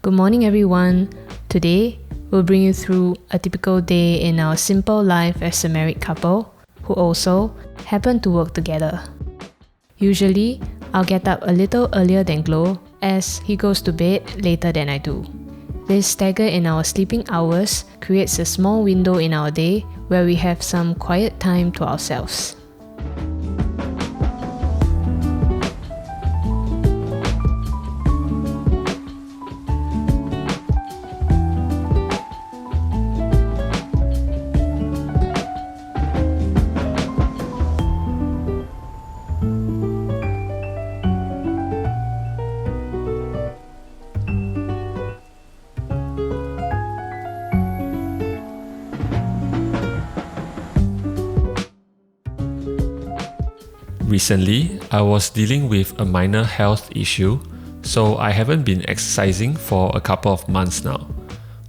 Good morning, everyone. Today, we'll bring you through a typical day in our simple life as a married couple who also happen to work together. Usually, I'll get up a little earlier than Glo as he goes to bed later than I do. This stagger in our sleeping hours creates a small window in our day where we have some quiet time to ourselves. Recently, I was dealing with a minor health issue, so I haven't been exercising for a couple of months now.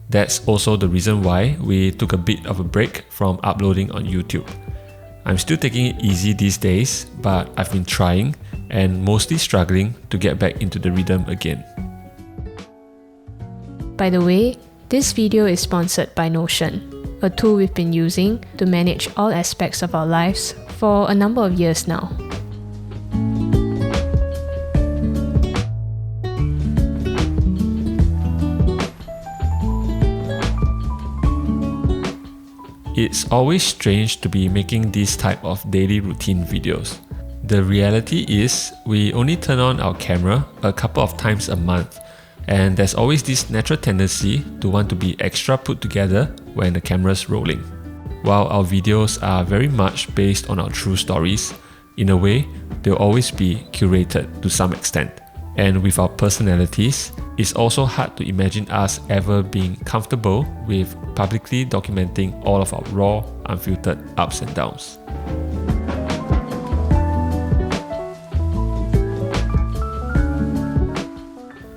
That's also the reason why we took a bit of a break from uploading on YouTube. I'm still taking it easy these days, but I've been trying and mostly struggling to get back into the rhythm again. By the way, this video is sponsored by Notion, a tool we've been using to manage all aspects of our lives for a number of years now. It's always strange to be making this type of daily routine videos. The reality is, we only turn on our camera a couple of times a month, and there's always this natural tendency to want to be extra put together when the camera's rolling. While our videos are very much based on our true stories, in a way, they'll always be curated to some extent. And with our personalities, it's also hard to imagine us ever being comfortable with publicly documenting all of our raw, unfiltered ups and downs.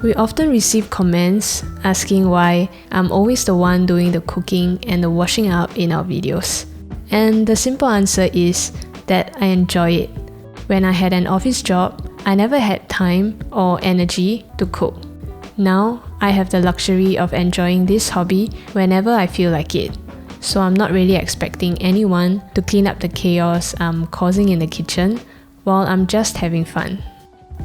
We often receive comments asking why I'm always the one doing the cooking and the washing up in our videos. And the simple answer is that I enjoy it. When I had an office job, I never had time or energy to cook. Now, I have the luxury of enjoying this hobby whenever I feel like it. So I'm not really expecting anyone to clean up the chaos I'm causing in the kitchen while I'm just having fun.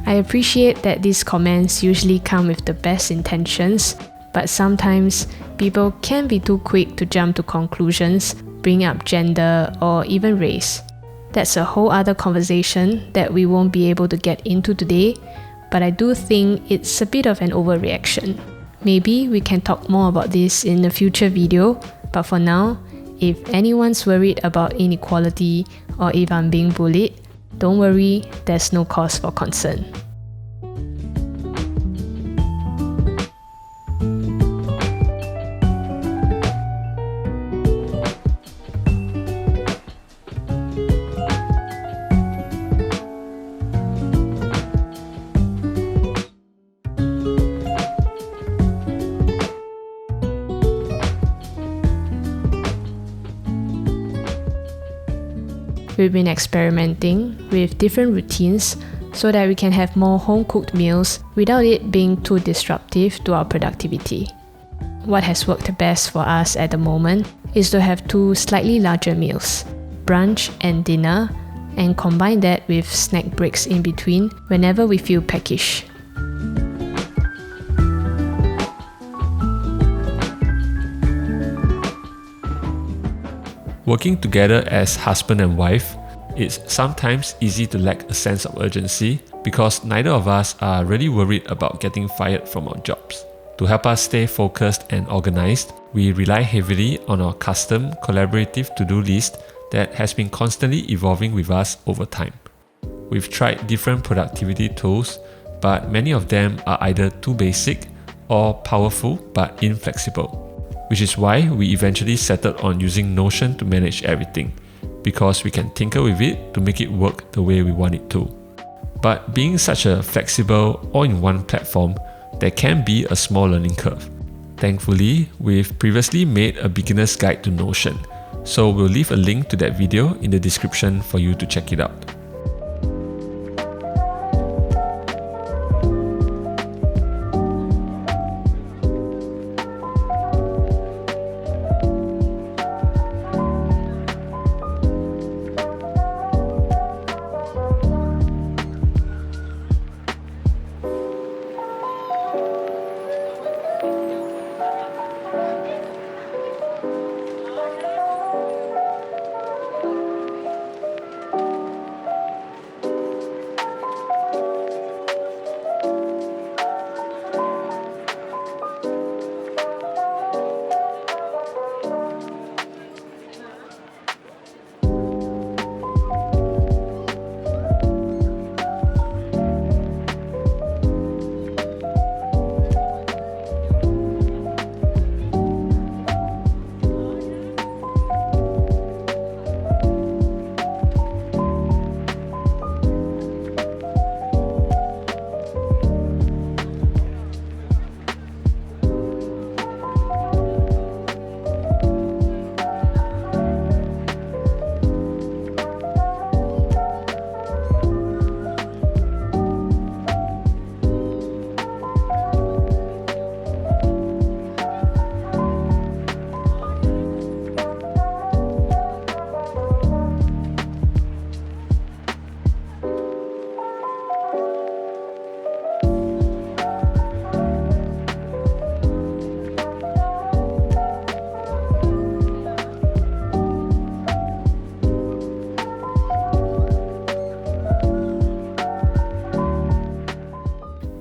I appreciate that these comments usually come with the best intentions, but sometimes people can be too quick to jump to conclusions, bring up gender or even race. That's a whole other conversation that we won't be able to get into today, but I do think it's a bit of an overreaction. Maybe we can talk more about this in a future video, but for now, if anyone's worried about inequality or if I'm being bullied, don't worry, there's no cause for concern. We've been experimenting with different routines so that we can have more home-cooked meals without it being too disruptive to our productivity. What has worked best for us at the moment is to have two slightly larger meals, brunch and dinner, and combine that with snack breaks in between whenever we feel peckish. Working together as husband and wife, it's sometimes easy to lack a sense of urgency because neither of us are really worried about getting fired from our jobs. To help us stay focused and organized, we rely heavily on our custom collaborative to-do list that has been constantly evolving with us over time. We've tried different productivity tools, but many of them are either too basic or powerful but inflexible. Which is why we eventually settled on using Notion to manage everything, because we can tinker with it to make it work the way we want it to. But being such a flexible, all-in-one platform, there can be a small learning curve. Thankfully, we've previously made a beginner's guide to Notion, so we'll leave a link to that video in the description for you to check it out.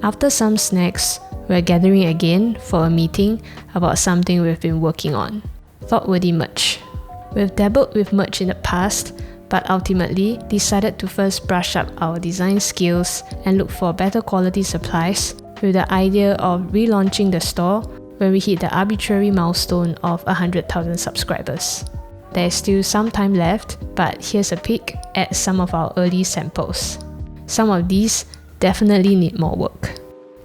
After some snacks, we're gathering again for a meeting about something we've been working on. Thought-worthy merch. We've dabbled with merch in the past, but ultimately decided to first brush up our design skills and look for better quality supplies with the idea of relaunching the store when we hit the arbitrary milestone of 100,000 subscribers. There is still some time left, but here's a peek at some of our early samples. Some of these definitely need more work.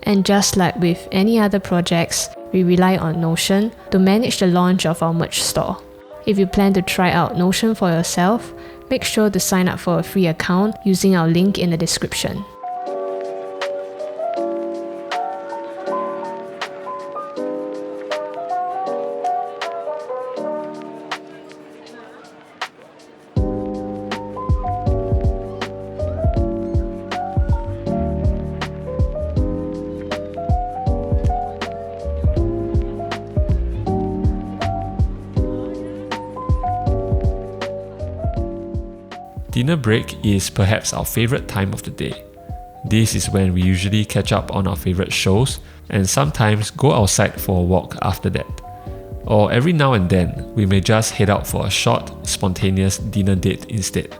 And just like with any other projects, we rely on Notion to manage the launch of our merch store. If you plan to try out Notion for yourself, make sure to sign up for a free account using our link in the description. Dinner break is perhaps our favorite time of the day. This is when we usually catch up on our favorite shows and sometimes go outside for a walk after that. Or every now and then, we may just head out for a short, spontaneous dinner date instead.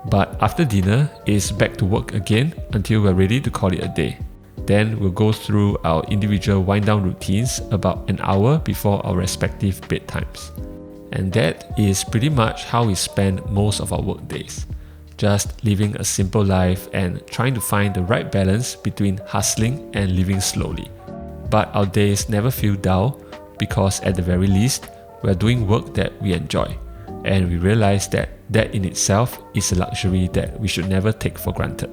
But after dinner, it's back to work again until we're ready to call it a day. Then we'll go through our individual wind-down routines about an hour before our respective bedtimes. And that is pretty much how we spend most of our work days. Just living a simple life and trying to find the right balance between hustling and living slowly. But our days never feel dull because at the very least, we're doing work that we enjoy. And we realize that in itself is a luxury that we should never take for granted.